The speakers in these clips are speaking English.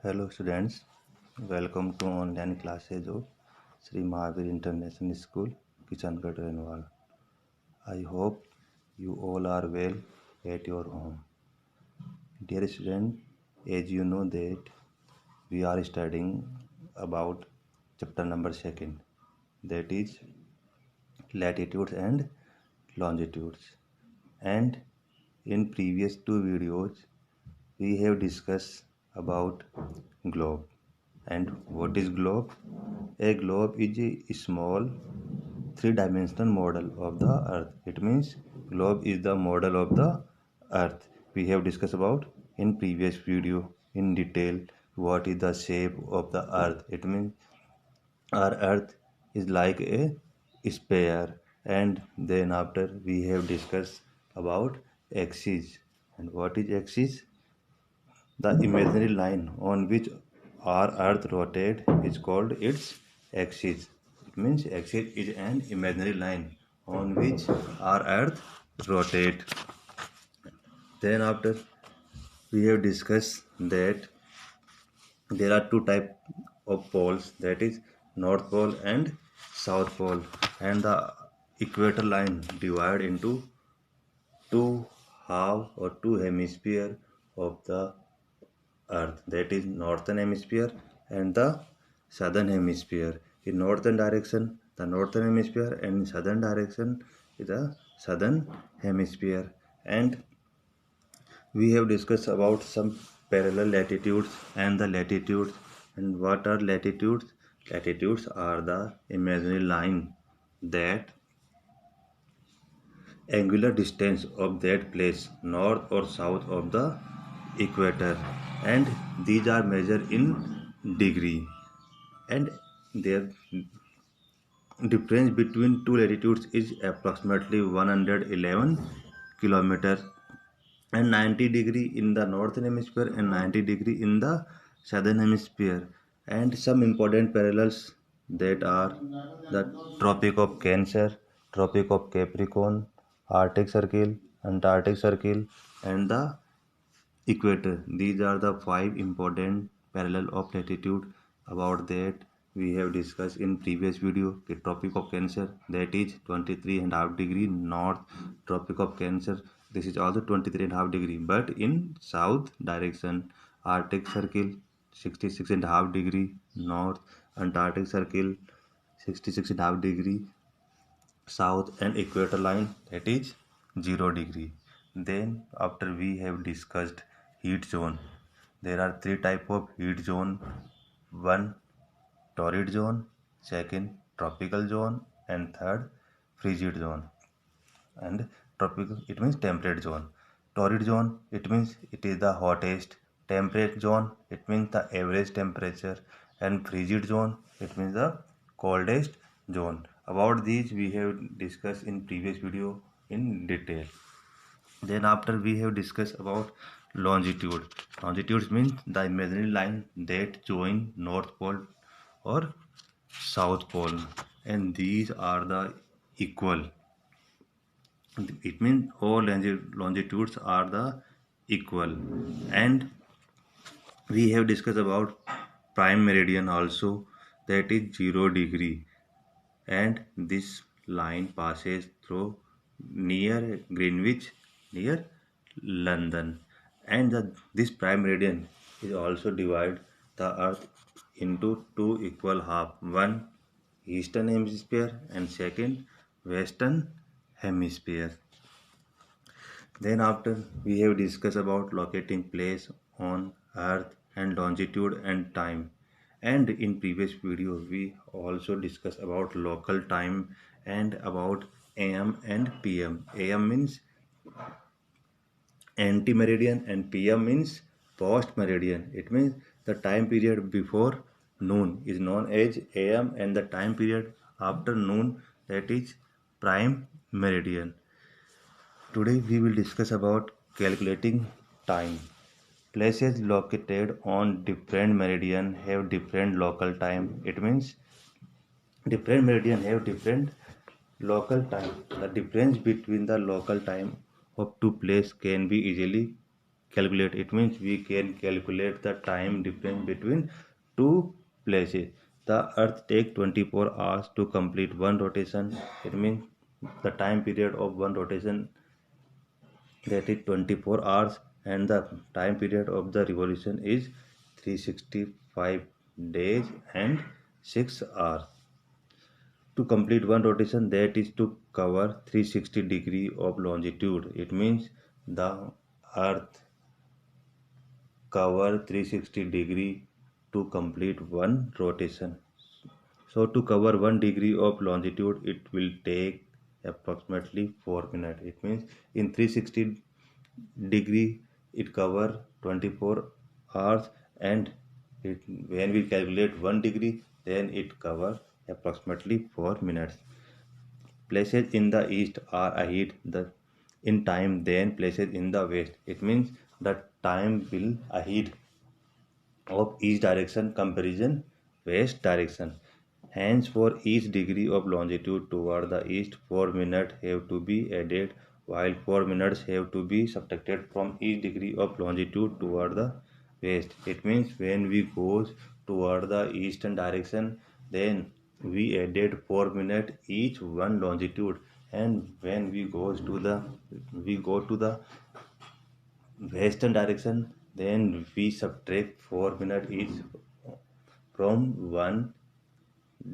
Hello students, welcome to online classes of Sri Mahavir International School, Kishangarh Renwal. I hope you all are well at your home. Dear student, as you know that we are studying about chapter number 2, that is latitudes and longitudes. And in previous two videos we have discussed about globe. And what is globe? A globe is a small three-dimensional model of the earth. It means globe is the model of the earth. We have discussed about in previous video in detail what is the shape of the earth. It means our earth is like a sphere, and then after we have discussed about axis. And what is axis? The imaginary line on which our earth rotates is called its axis. It means axis is an imaginary line on which our earth rotates. Then after we have discussed that there are two types of poles, that is north pole and south pole, and the equator line divided into two half or two hemisphere of the earth, that is northern hemisphere and the southern hemisphere. In northern direction the northern hemisphere, and in southern direction is the southern hemisphere. And we have discussed about some parallel latitudes and the latitudes. And what are latitudes? Latitudes are the imaginary line that angular distance of that place north or south of the equator, and these are measured in degree. And their difference between two latitudes is approximately 111 kilometer, and 90 degree in the northern hemisphere and 90 degree in the southern hemisphere. And some important parallels that are the Tropic of Cancer, Tropic of Capricorn, Arctic Circle, Antarctic Circle, and the equator. These are the five important parallel of latitude. About that we have discussed in previous video. The Tropic of Cancer, that is 23.5 degree north. Tropic of Cancer, this is also 23.5 degree, but in south direction. Arctic Circle 66.5 degree north. Antarctic Circle 66.5 degree south, and equator line, that is 0 degree. Then after we have discussed heat zone, there are three type of heat zone. One, torrid zone. Second, tropical zone. And third, frigid zone. And tropical, it means temperate zone. Torrid zone, it means it is the hottest. Temperate zone, it means the average temperature. And frigid zone, it means the coldest zone. About these we have discussed in previous video in detail. Then after we have discussed about longitude. Longitude means the imaginary line that join north pole or south pole, and these are the equal. It means all longitudes are the equal. And we have discussed about prime meridian also, that is 0 degree, and this line passes through near Greenwich, near London. And this prime meridian is also divide the earth into two equal half, one eastern hemisphere and second western hemisphere. Then after we have discussed about locating place on earth and longitude and time. And in previous video we also discussed about local time and about AM and PM. AM means ante-meridian and PM means post-meridian. It means the time period before noon is known as AM, and the time period after noon, that is prime meridian. Today we will discuss about calculating time. Places located on different meridian have different local time. It means different meridian have different local time. The difference between the local time of two places can be easily calculate. It means we can calculate the time difference between two places. The earth take 24 hours to complete one rotation. It means the time period of one rotation, that is 24 hours, and the time period of the revolution is 365 days and 6 hours. To complete one rotation, that is to cover 360 degree of longitude. It means the earth cover 360 degree to complete one rotation. So to cover 1 degree of longitude, it will take approximately 4 minutes. It means in 360 degree it cover 24 hours, and when we calculate 1 degree, then it cover approximately 4 minutes. Places in the east are ahead in time than places in the west. It means the time will ahead of east direction comparison west direction. Hence, for each degree of longitude toward the east, 4 minutes have to be added, while 4 minutes have to be subtracted from each degree of longitude toward the west. It means when we goes toward the eastern direction, then we added 4 minutes each one longitude, and when we go to the western direction, then we subtract 4 minutes each from 1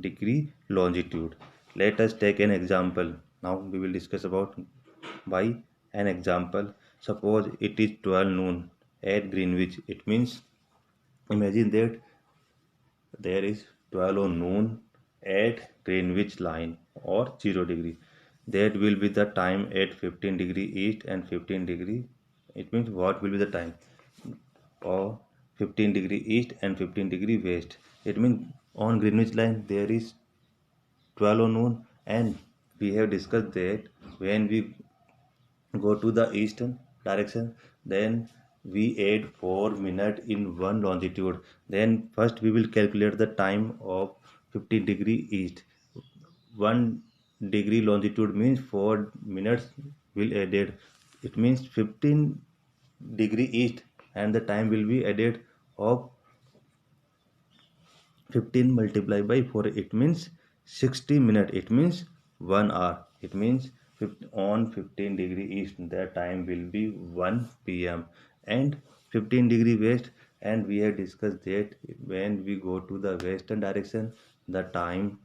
degree longitude. Let us take an example. Now we will discuss about by an example. Suppose it is 12 noon at Greenwich. It means imagine that there is 12 noon at Greenwich line or 0 degree. That will be the time at 15 degree east and 15 degree. It means what will be the time? Or 15 degree east and 15 degree west. It means on Greenwich line there is 12 noon, and we have discussed that when we go to the eastern direction, then we add 4 minutes in one longitude. Then first we will calculate the time of 15 degree east. 1 degree longitude means 4 minutes will added. It means 15 degree east, and the time will be added of 15 multiplied by 4. It means 60 minutes. It means 1 hour. It means on 15 degree east the time will be 1 p.m. and 15 degree west, and we have discussed that when we go to the western direction, the time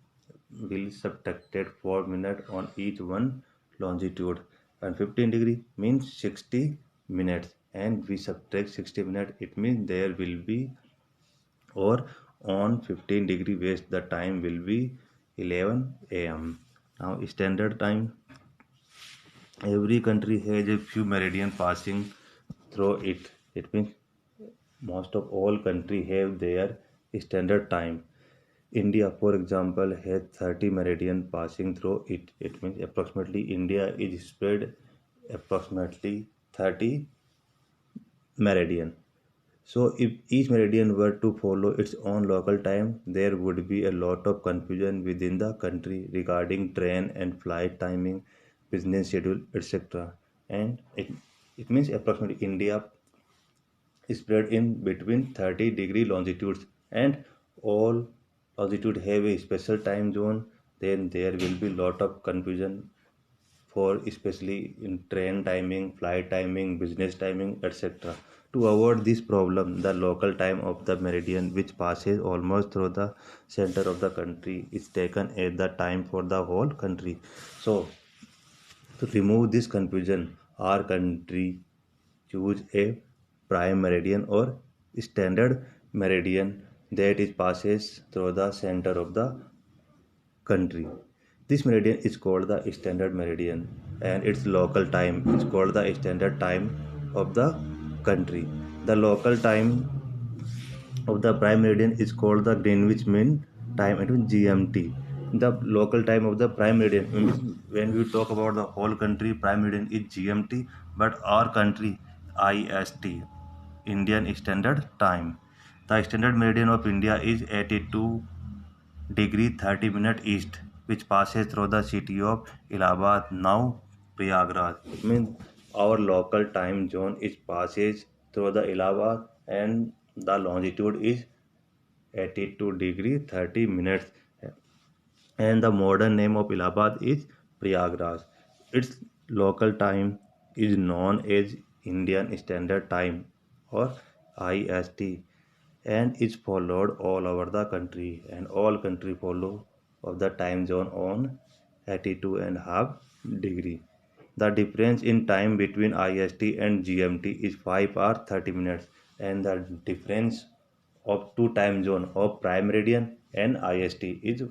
will subtracted 4 minutes on each one longitude, and 15 degree means 60 minutes, and we subtract 60 minutes. It means there will be, or on 15 degree west the time will be 11 a.m. Now standard time, every country has a few meridian passing through it. It means most of all country have their standard time. India, for example, has 30 meridian passing through it. It means approximately India is spread approximately 30 meridian. So if each meridian were to follow its own local time, there would be a lot of confusion within the country regarding train and flight timing, business schedule, etc. And it means approximately India is spread in between 30 degree longitudes, and all longitude have a special time zone. Then there will be lot of confusion for especially in train timing, flight timing, business timing, etc. To avoid this problem, the local time of the meridian, which passes almost through the center of the country, is taken as the time for the whole country. So, to remove this confusion, our country choose a prime meridian or standard meridian that is passes through the center of the country. This meridian is called the standard meridian, and its local time is called the standard time of the country. The local time of the prime meridian is called the Greenwich Mean Time, it means GMT. The local time of the prime meridian, when we talk about the whole country, prime meridian is GMT, but our country IST, Indian Standard Time. The standard meridian of India is 82 degree 30 minute east, which passes through the city of Allahabad, now Prayagraj. It means our local time zone is passes through the Allahabad, and the longitude is 82 degree 30 minutes, and the modern name of Allahabad is Prayagraj. Its local time is known as Indian Standard Time or IST, and is followed all over the country, and all country follow of the time zone on 82 and half degree. The difference in time between IST and GMT is 5 hours 30 minutes, and the difference of two time zone of prime meridian and IST is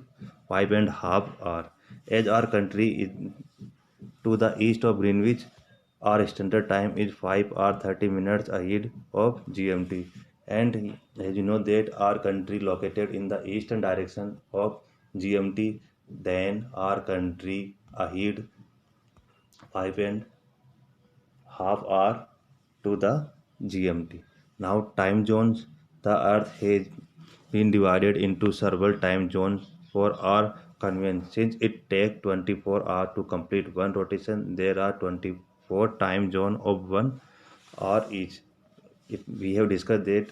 5.5 hours. As our country is to the east of Greenwich, our standard time is 5 hours 30 minutes ahead of GMT. And as you know that our country located in the eastern direction of GMT, then our country ahead 5.5 hours to the GMT. Now time zones. The earth has been divided into several time zones for our convenience. Since it takes 24 hours to complete one rotation, there are 24 time zones of 1 hour each. We have discussed that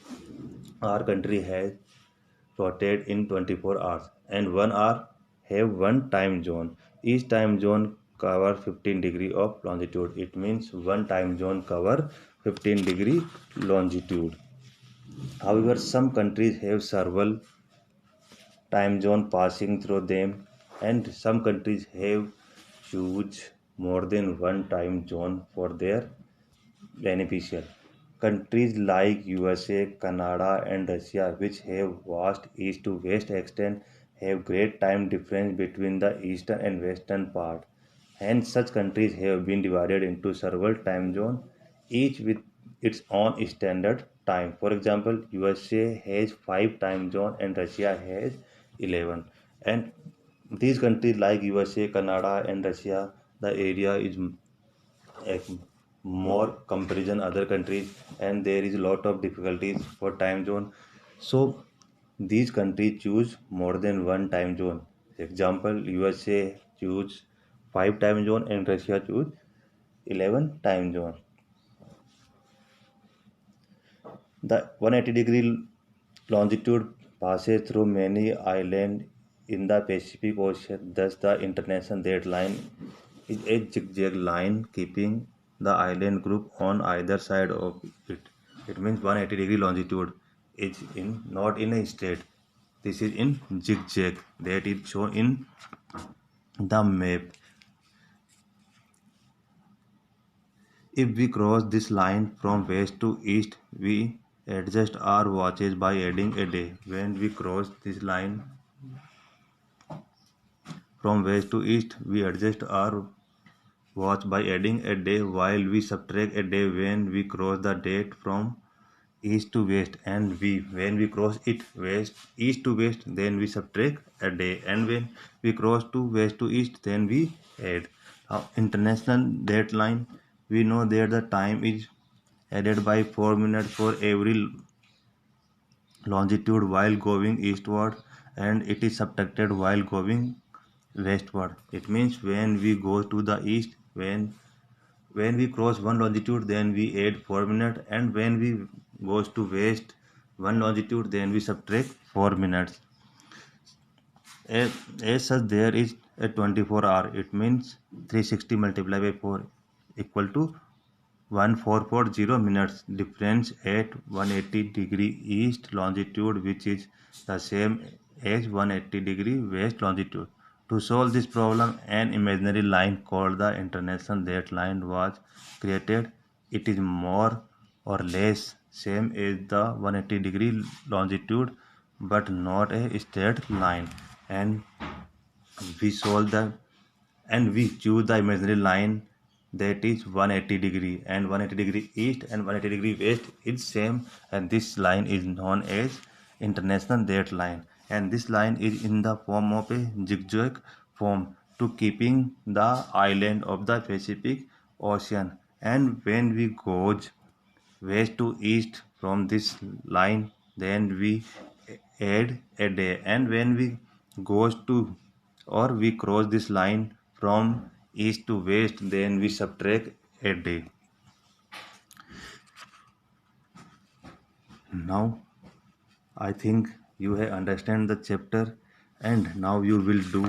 our country has rotated in 24 hours, and 1 hour have one time zone. Each time zone cover 15 degree of longitude. It means one time zone cover 15-degree longitude. However, some countries have several time zone passing through them, and some countries have choose more than one time zone for their beneficial. Countries like USA, Canada, and Russia, which have vast east to west extent, have great time difference between the eastern and western part. Hence, such countries have been divided into several time zones, each with its own standard time. For example, USA has 5 time zones and Russia has 11. And these countries like USA, Canada, and Russia, the area is more comparison other countries, and there is a lot of difficulties for time zone. So these countries choose more than one time zone. Example, USA choose 5 time zone and Russia choose 11 time zone. The 180-degree longitude passes through many islands in the Pacific Ocean. Thus, the international dateline is a zigzag line keeping the island group on either side of it. It means 180-degree longitude is in not in a straight. This is in zigzag that is shown in the map. If we cross this line from west to east, we adjust our watches by adding a day. When we cross this line from west to east, we adjust our watch by adding a day, while we subtract a day when we cross the date from east to west, and when we cross it east to west, then we subtract a day, and when we cross to west to east, then we add. International date line, we know that the time is added by 4 minutes for every longitude while going eastward, and it is subtracted while going westward. It means when we go to the east, when we cross one longitude, then we add 4 minutes, and when we goes to west one longitude, then we subtract 4 minutes. As such, there is a 24 hour. It means 360 multiplied by 4 equal to 1440 minutes difference at 180 degree east longitude, which is the same as 180 degree west longitude. To solve this problem, an imaginary line called the international date line was created. It is more or less same as the 180 degree longitude, but not a straight line. And we solve the and we choose the imaginary line that is 180 degree, and 180 degree east and 180 degree west is same, and this line is known as international date line, and this line is in the form of a zigzag form to keeping the island of the Pacific Ocean. And when we goes west to east from this line, then we add a day, and when we goes to or we cross this line from east to west, then we subtract a day. Now I think you have understand the chapter, and now you will do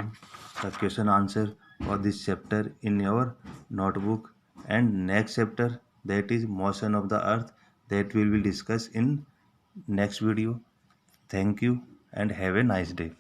the question answer for this chapter in your notebook. And next chapter, that is motion of the earth, that we will discuss in next video. Thank you and have a nice day.